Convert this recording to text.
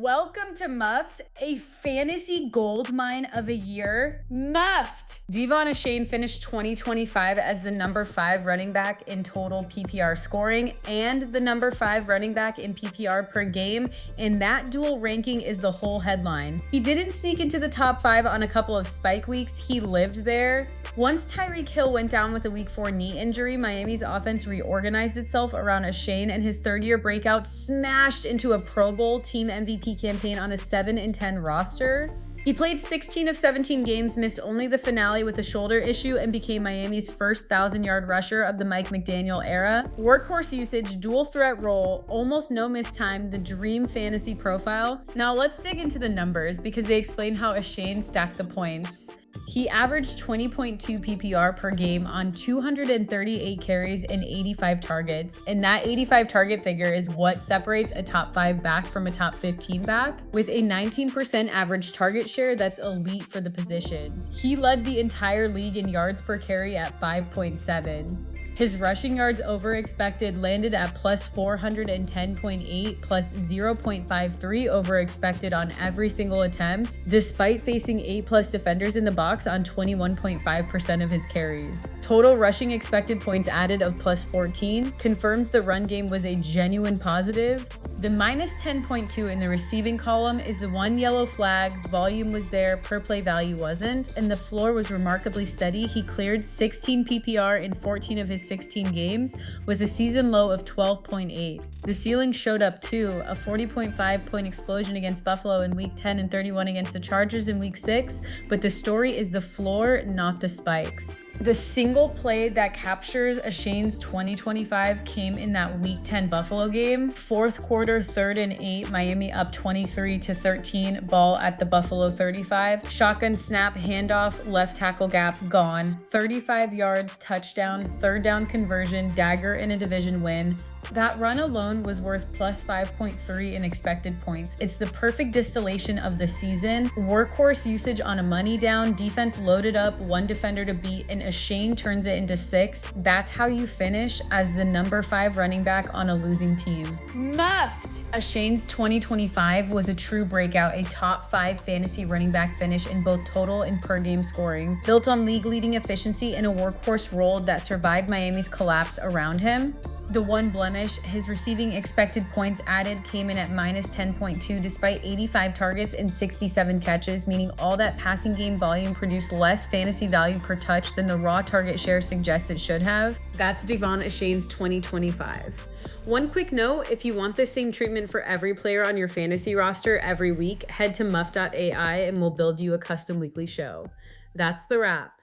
Welcome to Muffed, a fantasy gold mine of a year. Muffed! Devon Achane finished 2025 as the number 5 running back in total PPR scoring and the number 5 running back in PPR per game, and that dual ranking is the whole headline. He didn't sneak into the top 5 on a couple of spike weeks, he lived there. Once Tyreek Hill went down with a week 4 knee injury, Miami's offense reorganized itself around Achane, and his third-year breakout smashed into a Pro Bowl team MVP campaign on a 7-10 roster. He played 16 of 17 games, missed only the finale with a shoulder issue, and became Miami's first 1,000-yard rusher of the Mike McDaniel era. Workhorse usage, dual threat role, almost no missed time, the dream fantasy profile. Now let's dig into the numbers because they explain how Achane stacked the points. He averaged 20.2 PPR per game on 238 carries and 85 targets. And that 85 target figure is what separates a top 5 back from a top 15 back. With a 19% average target share, that's elite for the position. He led the entire league in yards per carry at 5.7. His rushing yards over expected landed at plus 410.8, plus 0.53 over expected on every single attempt, despite facing 8+ defenders in the box on 21.5% of his carries. Total rushing expected points added of plus 14 confirms the run game was a genuine positive. The minus 10.2 in the receiving column is the one yellow flag. Volume was there, per play value wasn't, and the floor was remarkably steady. He cleared 16 PPR in 14 of his 16 games with a season low of 12.8. The ceiling showed up too, a 40.5 point explosion against Buffalo in week 10 and 31 against the Chargers in week 6, but the story is the floor, not the spikes. The single play that captures Achane's 2025 came in that week 10 Buffalo game. Fourth quarter, 3rd and 8, Miami up 23-13, ball at the Buffalo 35. Shotgun snap, handoff, left tackle gap, gone. 35 yards, touchdown, third down conversion, dagger in a division win. That run alone was worth plus 5.3 in expected points. It's the perfect distillation of the season. Workhorse usage on a money down, defense loaded up, one defender to beat, and Achane turns it into 6. That's how you finish as the number 5 running back on a losing team. Muffed! Achane's 2025 was a true breakout, a top 5 fantasy running back finish in both total and per game scoring, built on league-leading efficiency and a workhorse role that survived Miami's collapse around him. The one blemish, his receiving expected points added came in at minus 10.2 despite 85 targets and 67 catches, meaning all that passing game volume produced less fantasy value per touch than the raw target share suggests it should have. That's Devon Achane's 2025. One quick note, if you want the same treatment for every player on your fantasy roster every week, head to muff.ai and we'll build you a custom weekly show. That's the wrap.